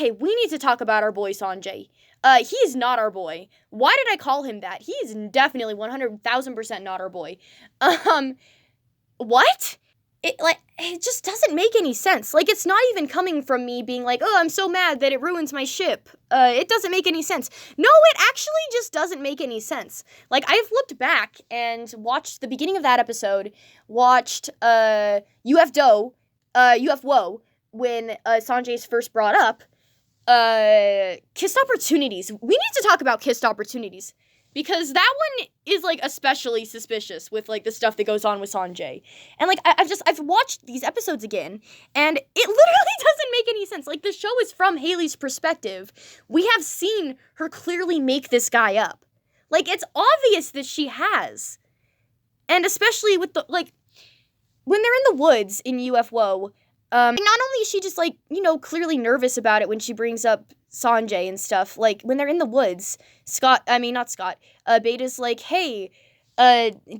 okay, we need to talk about our boy Sanjay. He is not our boy. Why did I call him that? He is definitely 100,000% not our boy. What? It just doesn't make any sense. Like, it's not even coming from me being like, oh, I'm so mad that it ruins my ship. It doesn't make any sense. No, it actually just doesn't make any sense. Like, I've looked back and watched the beginning of that episode, watched, UFWO, when, Sanjay's first brought up, Kissed Opportunities. We need to talk about Kissed Opportunities. Because that one is, like, especially suspicious with, like, the stuff that goes on with Sanjay. And, like, I've watched these episodes again, and it literally doesn't make any sense. Like, the show is from Hailey's perspective. We have seen her clearly make this guy up. Like, it's obvious that she has. And especially with the, like, when they're in the woods in UFWO, not only is she just, like, you know, clearly nervous about it when she brings up Sanjay and stuff, like, when they're in the woods, Beta's like, hey,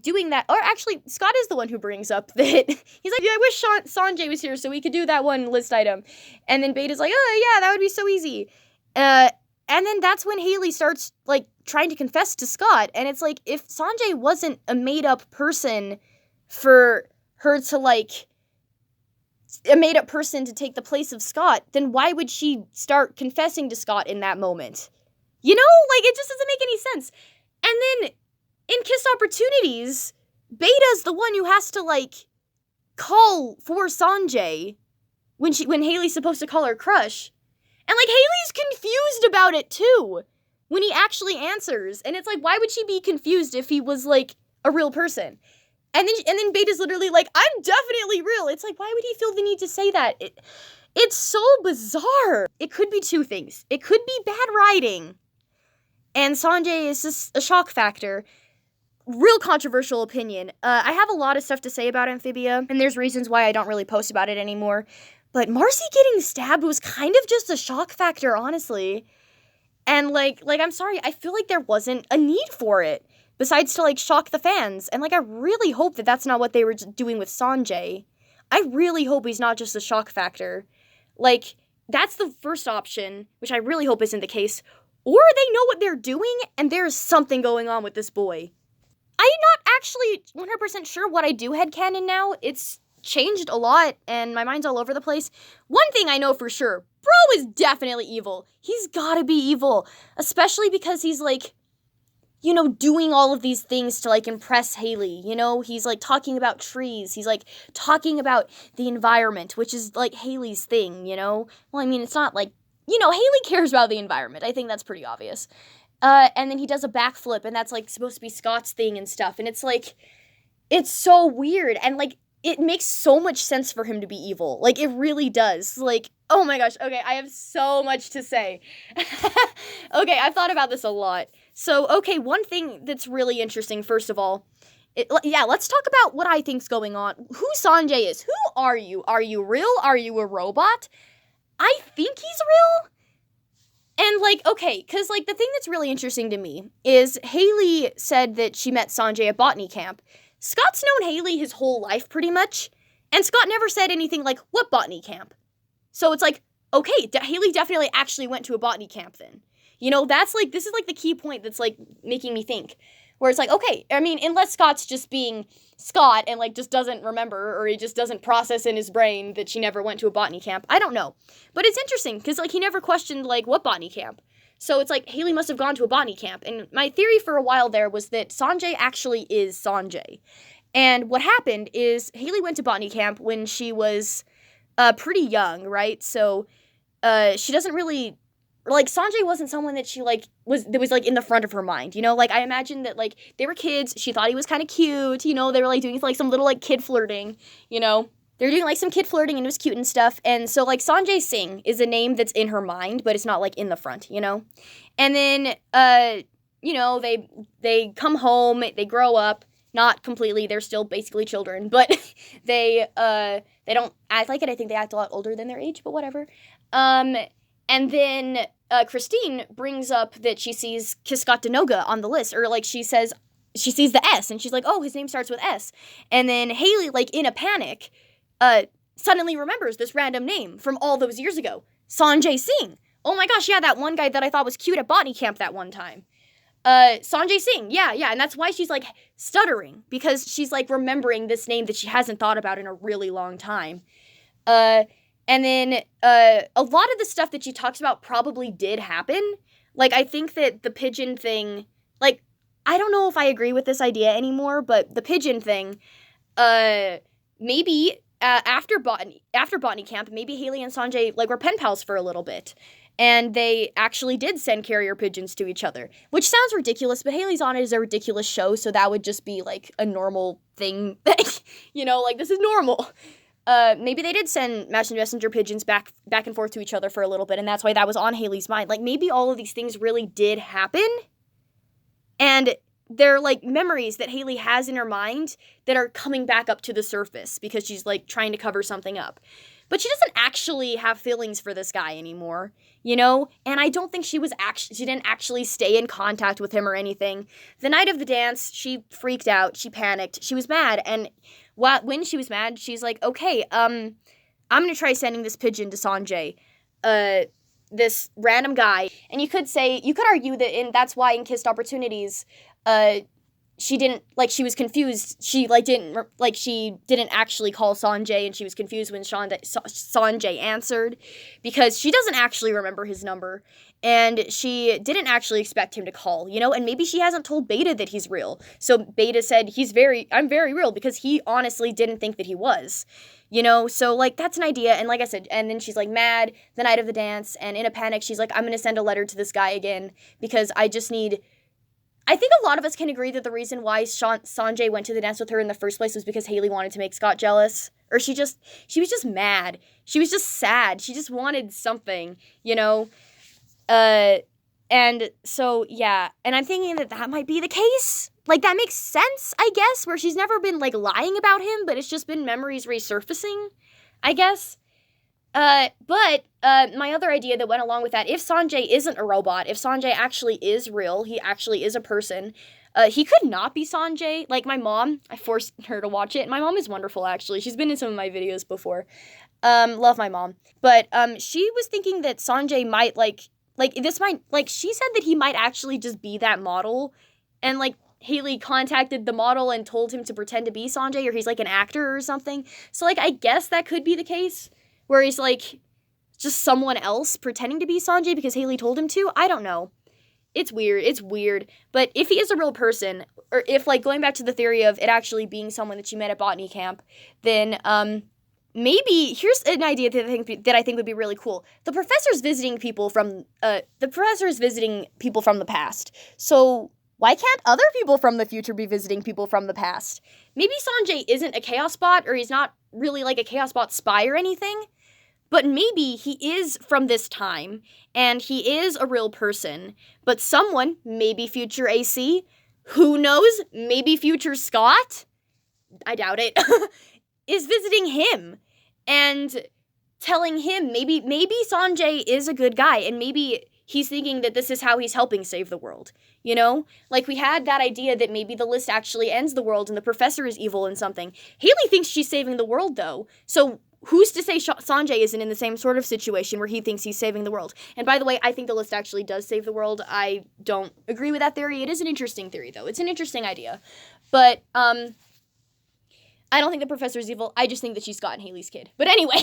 doing that, or actually, Scott is the one who brings up that, he's like, yeah, I wish Sanjay was here so we could do that one list item, and then Beta's like, oh, yeah, that would be so easy, and then that's when Hailey starts, like, trying to confess to Scott, and it's like, if Sanjay wasn't a made-up person for her to, like, a made-up person to take the place of Scott, then why would she start confessing to Scott in that moment? You know? Like, it just doesn't make any sense. And then, in Kissed Opportunities, Beta's the one who has to, like, call for Sanjay when Hailey's supposed to call her crush. And, like, Hailey's confused about it, too, when he actually answers. And it's like, why would she be confused if he was, like, a real person? And then Beta's literally like, I'm definitely real. It's like, why would he feel the need to say that? It's so bizarre. It could be two things. It could be bad writing, and Sanjay is just a shock factor. Real controversial opinion. I have a lot of stuff to say about Amphibia, and there's reasons why I don't really post about it anymore. But Marcy getting stabbed was kind of just a shock factor, honestly. And, like, I'm sorry, I feel like there wasn't a need for it. Besides to, like, shock the fans. And, like, I really hope that that's not what they were doing with Sanjay. I really hope he's not just a shock factor. Like, that's the first option, which I really hope isn't the case. Or they know what they're doing, and there's something going on with this boy. I'm not actually 100% sure what I do headcanon now. It's changed a lot, and my mind's all over the place. One thing I know for sure, bro is definitely evil. He's gotta be evil. Especially because he's, like, you know, doing all of these things to, like, impress Hailey, you know? He's, like, talking about trees. He's, like, talking about the environment, which is, like, Hailey's thing, you know? Well, I mean, it's not, like, you know, Hailey cares about the environment. I think that's pretty obvious. And then he does a backflip, and that's, like, supposed to be Scott's thing and stuff. And it's, like, it's so weird. And, like, it makes so much sense for him to be evil. Like, it really does. Like, oh my gosh. Okay, I have so much to say. Okay, I've thought about this a lot. So, okay, one thing that's really interesting, first of all, let's talk about what I think's going on. Who Sanjay is. Who are you? Are you real? Are you a robot? I think he's real. And, like, okay, because, like, the thing that's really interesting to me is Hailey said that she met Sanjay at botany camp. Scott's known Hailey his whole life, pretty much, and Scott never said anything like, what botany camp? So it's like, okay, Hailey definitely actually went to a botany camp then. You know, that's, like, this is, like, the key point that's, like, making me think. Where it's like, okay, I mean, unless Scott's just being Scott and, like, just doesn't remember, or he just doesn't process in his brain that she never went to a botany camp. I don't know. But it's interesting, because, like, he never questioned, like, what botany camp? So it's like, Hailey must have gone to a botany camp. And my theory for a while there was that Sanjay actually is Sanjay. And what happened is, Hailey went to botany camp when she was pretty young, right? So she doesn't really... Like, Sanjay wasn't someone that she, like, was like, in the front of her mind, you know? Like, I imagine that, like, they were kids, she thought he was kind of cute, you know? They were, like, doing, like, some little, like, kid flirting, you know? They were doing, like, some kid flirting, and it was cute and stuff, and so, like, Sanjay Singh is a name that's in her mind, but it's not, like, in the front, you know? And then, you know, they come home, they grow up, not completely, they're still basically children, but they don't act like it, I think they act a lot older than their age, but whatever. And then Christine brings up that she sees Kiskat Denoga on the list, or, like, she says she sees the S, and she's like, oh, his name starts with S. And then Hailey, like, in a panic, suddenly remembers this random name from all those years ago, Sanjay Singh. Oh my gosh, yeah, that one guy that I thought was cute at botany camp that one time. Sanjay Singh, yeah, and that's why she's, like, stuttering, because she's, like, remembering this name that she hasn't thought about in a really long time. And then, a lot of the stuff that she talks about probably did happen. Like, I think that the pigeon thing, like, I don't know if I agree with this idea anymore, but the pigeon thing, maybe, after botany camp, maybe Hailey and Sanjay, like, were pen pals for a little bit. And they actually did send carrier pigeons to each other, which sounds ridiculous, but Hailey's on It is a ridiculous show, so that would just be, like, a normal thing. You know, like, this is normal. Maybe they did send messenger pigeons back and forth to each other for a little bit, and that's why that was on Hailey's mind. Like, maybe all of these things really did happen, and they're, like, memories that Hailey has in her mind that are coming back up to the surface because she's, like, trying to cover something up. But she doesn't actually have feelings for this guy anymore, you know? And I don't think she didn't actually stay in contact with him or anything. The night of the dance, she freaked out, she panicked, she was mad, and when she was mad, she's like, okay, I'm gonna try sending this pigeon to Sanjay, this random guy. And you could argue that that's why in Kissed Opportunities, she was confused. She didn't actually call Sanjay, and she was confused when Sanjay answered, because she doesn't actually remember his number, and she didn't actually expect him to call, you know, and maybe she hasn't told Beta that he's real. So Beta said, I'm very real, because he honestly didn't think that he was, you know, so, like, that's an idea. And like I said, and then she's, like, mad the night of the dance, and in a panic, she's like, I'm gonna send a letter to this guy again, because I think a lot of us can agree that the reason why Sanjay went to the dance with her in the first place was because Hailey wanted to make Scott jealous. Or she was just mad. She was just sad. She just wanted something, you know? And so, yeah. And I'm thinking that might be the case. Like, that makes sense, I guess, where she's never been, like, lying about him, but it's just been memories resurfacing, I guess. But my other idea that went along with that, if Sanjay isn't a robot, if Sanjay actually is real, he actually is a person, he could not be Sanjay. Like, my mom, I forced her to watch it. My mom is wonderful, actually. She's been in some of my videos before. Love my mom. But, she was thinking that Sanjay might, she said that he might actually just be that model, and, like, Hailey contacted the model and told him to pretend to be Sanjay, or he's, like, an actor or something. So, like, I guess that could be the case, where he's, like, just someone else pretending to be Sanjay because Hailey told him to. I don't know. It's weird. But if he is a real person, or if, like, going back to the theory of it actually being someone that she met at botany camp, then, maybe, here's an idea that I think would be really cool. The professor's visiting people from the past. So why can't other people from the future be visiting people from the past? Maybe Sanjay isn't a chaos bot, or he's not really, like, a chaos bot spy or anything. But maybe he is from this time, and he is a real person, but someone, maybe future AC, who knows, maybe future Scott, I doubt it, is visiting him, and telling him, maybe Sanjay is a good guy, and maybe he's thinking that this is how he's helping save the world, you know? Like, we had that idea that maybe the list actually ends the world, and the professor is evil and something. Hailey thinks she's saving the world, though, so who's to say Sanjay isn't in the same sort of situation where he thinks he's saving the world? And by the way, I think the list actually does save the world. I don't agree with that theory. It is an interesting theory, though. It's an interesting idea. But, I don't think the professor's evil. I just think that she's Scott and Hailey's kid. But anyway,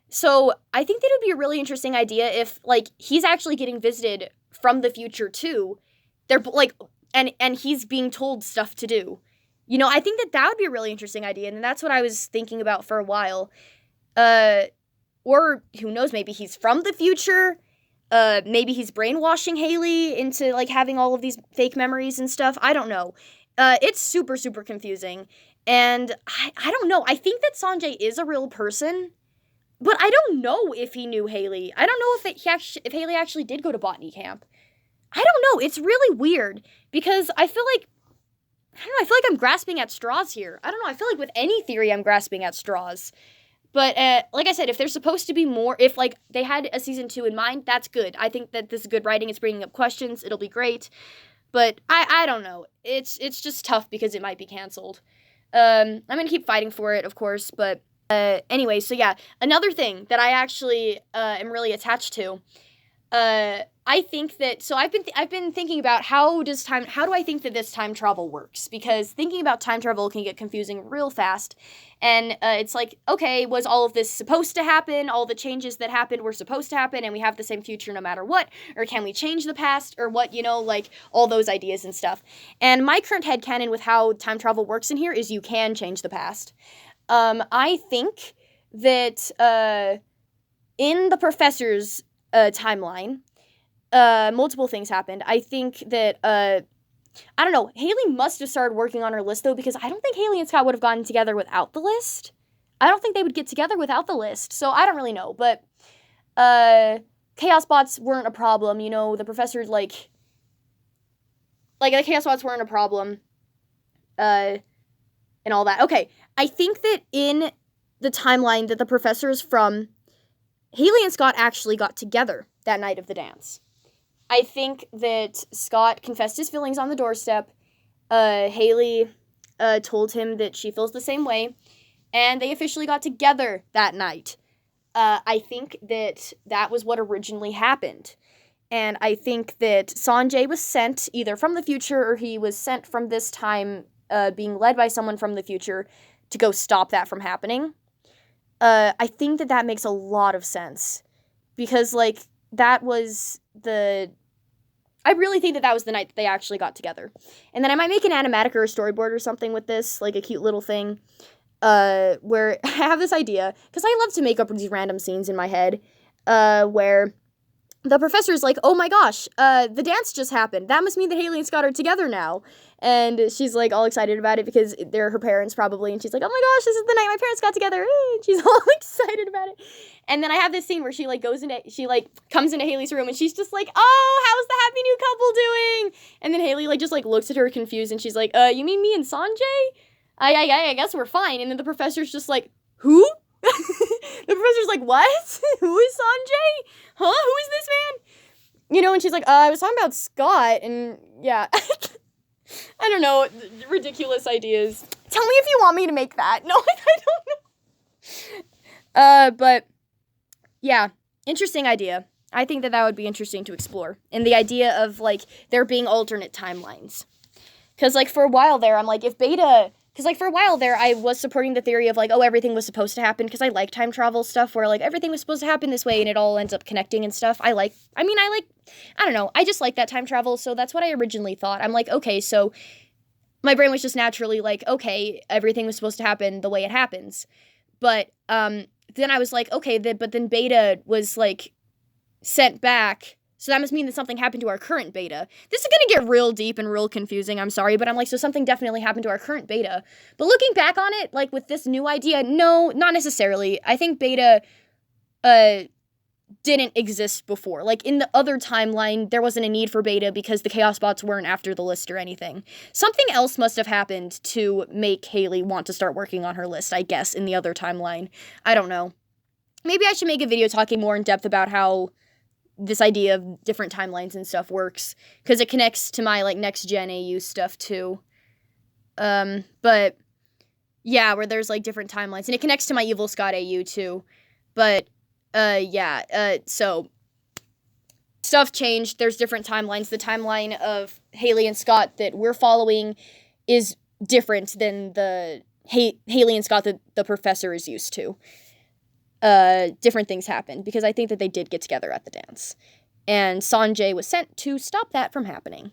so I think that it would be a really interesting idea if, like, he's actually getting visited from the future, too. They're, like, and he's being told stuff to do. You know, I think that would be a really interesting idea, and that's what I was thinking about for a while. Or, who knows, maybe he's from the future. Maybe he's brainwashing Hailey into, like, having all of these fake memories and stuff. I don't know. It's super, super confusing. And I don't know. I think that Sanjay is a real person, but I don't know if he knew Hailey. I don't know if Hailey actually did go to botany camp. I don't know. It's really weird, because I feel like I'm grasping at straws here. I don't know, I feel like with any theory I'm grasping at straws. But, like I said, if there's supposed to be more, if, like, they had a season 2 in mind, that's good. I think that this is good writing, it's bringing up questions, it'll be great. But, I don't know, it's just tough because it might be canceled. I'm gonna keep fighting for it, of course, but Anyway, so yeah, another thing that I actually am really attached to. I think that, so I've been thinking about how do I think that this time travel works? Because thinking about time travel can get confusing real fast. And it's like, okay, was all of this supposed to happen? All the changes that happened were supposed to happen and we have the same future no matter what? Or can we change the past? Or what, like all those ideas and stuff. And my current headcanon with how time travel works in here is you can change the past. I think that in the professor's timeline, multiple things happened. I think that, I don't know, Hailey must have started working on her list, though, because I don't think Hailey and Scott would have gotten together without the list. I don't think they would get together without the list, so I don't really know, but, chaos bots weren't a problem, the professor, like, the chaos bots weren't a problem, and all that. Okay, I think that in the timeline that the professor is from, Hailey and Scott actually got together that night of the dance. I think that Scott confessed his feelings on the doorstep. Hailey told him that she feels the same way, and they officially got together that night. I think that that was what originally happened. And I think that Sanjay was sent either from the future or he was sent from this time, being led by someone from the future to go stop that from happening. I think that makes a lot of sense. Because, like, that was I really think that was the night that they actually got together. And then I might make an animatic or a storyboard or something with this, like a cute little thing, where I have this idea, because I love to make up these random scenes in my head, where the professor's like, oh my gosh, the dance just happened. That must mean that Hailey and Scott are together now. And she's, like, all excited about it because they're her parents, probably. And she's like, oh my gosh, this is the night my parents got together. And she's all excited about it. And then I have this scene where she, like, comes into Hailey's room. And she's just like, oh, how's the happy new couple doing? And then Hailey, like, just, like, looks at her confused. And she's like, you mean me and Sanjay? I guess we're fine. And then the professor's just like, who? The professor's like, what? Who is Sanjay? Huh? Who is this man? And she's like, I was talking about Scott. And, yeah. I don't know, ridiculous ideas. Tell me if you want me to make that. No, I don't know. But, yeah, interesting idea. I think that would be interesting to explore. And the idea of, like, there being alternate timelines. Because, like, for a while there, I'm like, I was supporting the theory of, like, oh, everything was supposed to happen, because I like time travel stuff where, like, everything was supposed to happen this way and it all ends up connecting and stuff. I don't know, I just like that time travel, so that's what I originally thought. I'm like, okay, so my brain was just naturally like, okay, everything was supposed to happen the way it happens. But then I was like, okay, but then Beta was, like, sent back. So that must mean that something happened to our current Beta. This is going to get real deep and real confusing, I'm sorry, but I'm like, so something definitely happened to our current Beta. But looking back on it, like, with this new idea, no, not necessarily. I think Beta didn't exist before. Like, in the other timeline, there wasn't a need for Beta because the Chaos Bots weren't after the list or anything. Something else must have happened to make Hailey want to start working on her list, I guess, in the other timeline. I don't know. Maybe I should make a video talking more in depth about how this idea of different timelines and stuff works, because it connects to my, like, next gen AU stuff too. But yeah, where there's, like, different timelines, and it connects to my Evil Scott AU too. But so stuff changed. There's different timelines. The timeline of Hailey and Scott that we're following is different than the Hailey and Scott that the professor is used to. Different things happened, because I think that they did get together at the dance. And Sanjay was sent to stop that from happening.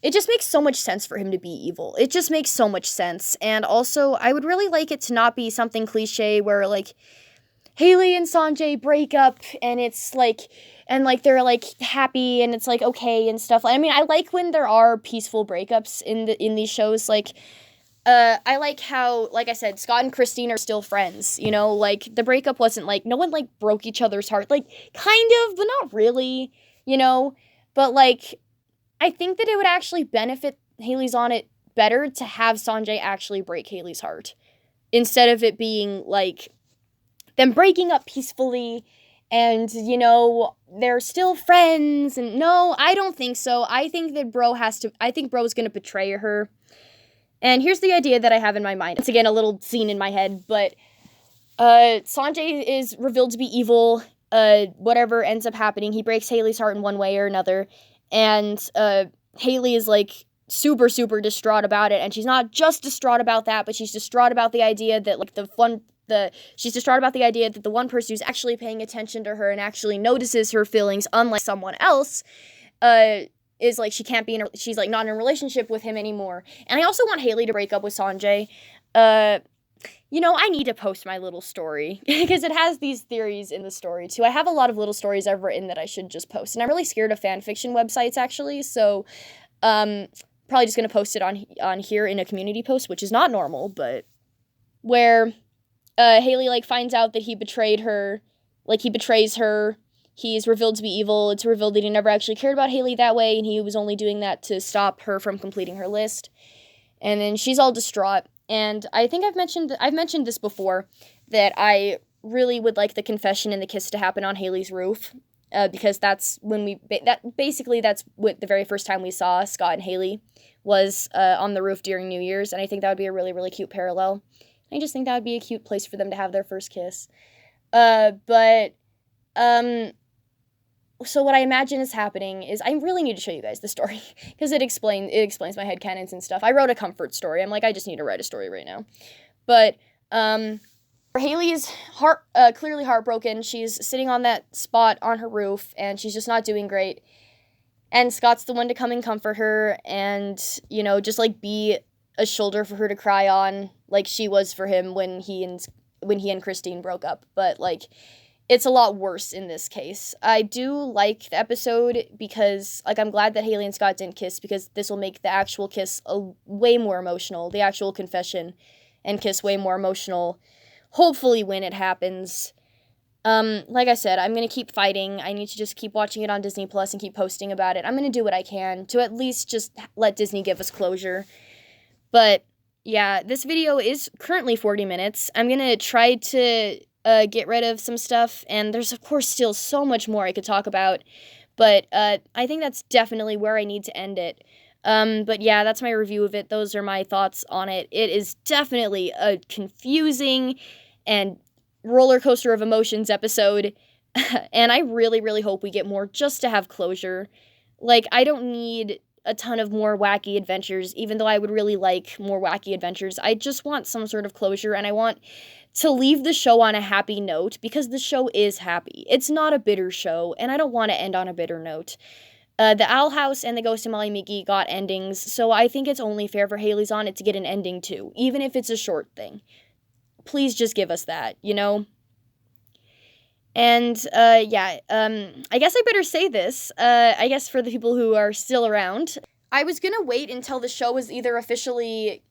It just makes so much sense for him to be evil. It just makes so much sense. And also, I would really like it to not be something cliche where, like, Hailey and Sanjay break up and it's, like, and, like, they're, like, happy and it's, like, okay and stuff. I mean, I like when there are peaceful breakups in these shows, like, I like how, like I said, Scott and Christine are still friends, like, the breakup wasn't, like, no one, like, broke each other's heart, like, kind of, but not really, but, like, I think that it would actually benefit Hailey's on it better to have Sanjay actually break Hailey's heart, instead of it being, like, them breaking up peacefully, and, they're still friends, and no, I don't think so. I think that Bro's gonna betray her. And here's the idea that I have in my mind. It's, again, a little scene in my head, but Sanjay is revealed to be evil. Whatever ends up happening, he breaks Hailey's heart in one way or another, and Hailey is like super distraught about it, and she's not just distraught about that, but she's distraught about the idea that like she's distraught about the idea that the one person who's actually paying attention to her and actually notices her feelings, unlike someone else, is like she's like not in a relationship with him anymore. And I also want Hailey to break up with Sanjay. I need to post my little story because it has these theories in the story too. I have a lot of little stories I've written that I should just post, and I'm really scared of fan fiction websites actually. So, probably just gonna post it on here in a community post, which is not normal, but where Hailey like finds out that he betrayed her, like he betrays her. He's revealed to be evil. It's revealed that he never actually cared about Hailey that way, and he was only doing that to stop her from completing her list. And then she's all distraught. And I think I've mentioned this before, that I really would like the confession and the kiss to happen on Hailey's roof, because that's when that's what the very first time we saw Scott and Hailey was on the roof during New Year's, and I think that would be a really, really cute parallel. I just think that would be a cute place for them to have their first kiss. So what I imagine is happening is I really need to show you guys the story because it explains my headcanons and stuff. I wrote a comfort story. I'm like, I just need to write a story right now. But Hailey is clearly heartbroken. She's sitting on that spot on her roof and she's just not doing great. And Scott's the one to come and comfort her and, just like be a shoulder for her to cry on like she was for him when he and Christine broke up. But like, it's a lot worse in this case. I do like the episode because, like, I'm glad that Hailey and Scott didn't kiss because this will make the actual kiss way more emotional. The actual confession and kiss way more emotional. Hopefully when it happens. Like I said, I'm going to keep fighting. I need to just keep watching it on Disney Plus and keep posting about it. I'm going to do what I can to at least just let Disney give us closure. But, yeah, this video is currently 40 minutes. I'm going to try to get rid of some stuff, and there's of course still so much more I could talk about, but I think that's definitely where I need to end it. But yeah, that's my review of it. Those are my thoughts on it. It is definitely a confusing and roller coaster of emotions episode, and I really, really hope we get more just to have closure. Like, I don't need a ton of more wacky adventures, even though I would really like more wacky adventures. I just want some sort of closure, and I want to leave the show on a happy note, because the show is happy. It's not a bitter show, and I don't want to end on a bitter note. The Owl House and the Ghost of Molly Mickey got endings, so I think it's only fair for Hailey's On It to get an ending too, even if it's a short thing. Please just give us that, And, I guess I better say this, I guess for the people who are still around. I was gonna wait until the show was either officially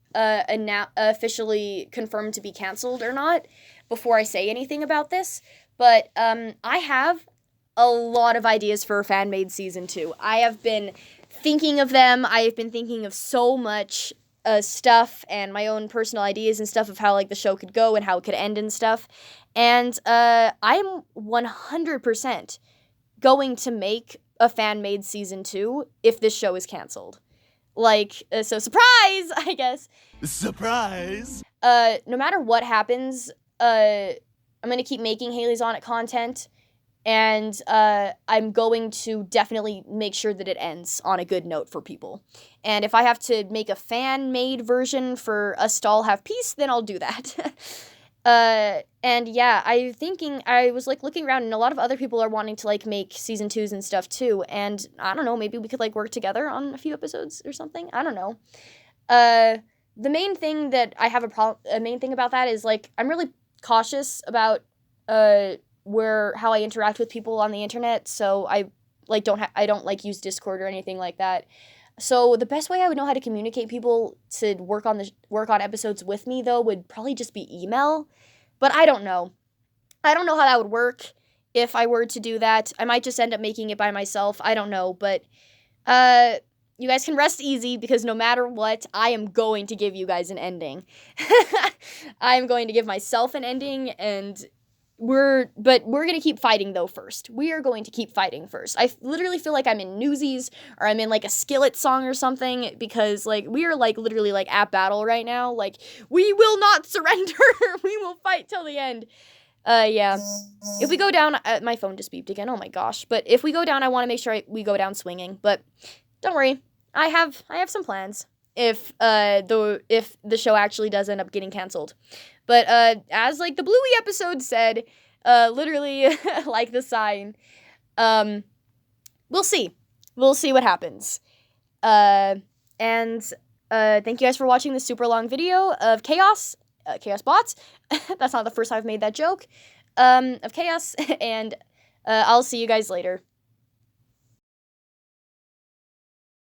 confirmed to be canceled or not before I say anything about this, but I have a lot of ideas for a fan-made season 2. I have been thinking of them. I have been thinking of so much stuff and my own personal ideas and stuff of how like the show could go and how it could end and stuff, and I'm 100% going to make a fan-made season 2 if this show is canceled. Like, so surprise, I guess. Surprise! No matter what happens, I'm gonna keep making Hailey's On It content, and I'm going to definitely make sure that it ends on a good note for people. And if I have to make a fan-made version for us to all have peace, then I'll do that. And yeah, I was like looking around, and a lot of other people are wanting to like make season 2s and stuff too, and I don't know, maybe we could like work together on a few episodes or something. I don't know. The main thing that I have a main thing about that is like I'm really cautious about how I interact with people on the internet, so I don't like use Discord or anything like that. So the best way I would know how to communicate people to work on episodes with me, though, would probably just be email. But I don't know. I don't know how that would work if I were to do that. I might just end up making it by myself. I don't know. But you guys can rest easy, because no matter what, I am going to give you guys an ending. I am going to give myself an ending, and we're gonna keep fighting though first. We are going to keep fighting first. I literally feel like I'm in Newsies or I'm in like a Skillet song or something, because like we are like literally like at battle right now. Like, we will not surrender. We will fight till the end. Yeah. If we go down, my phone just beeped again. Oh my gosh. But if we go down, I want to make sure we go down swinging. But don't worry, I have some plans. If the show actually does end up getting canceled. But as like the Bluey episode said, literally like the sign, we'll see. We'll see what happens. And thank you guys for watching this super long video of Chaos Bots. That's not the first time I've made that joke. Of Chaos, and I'll see you guys later.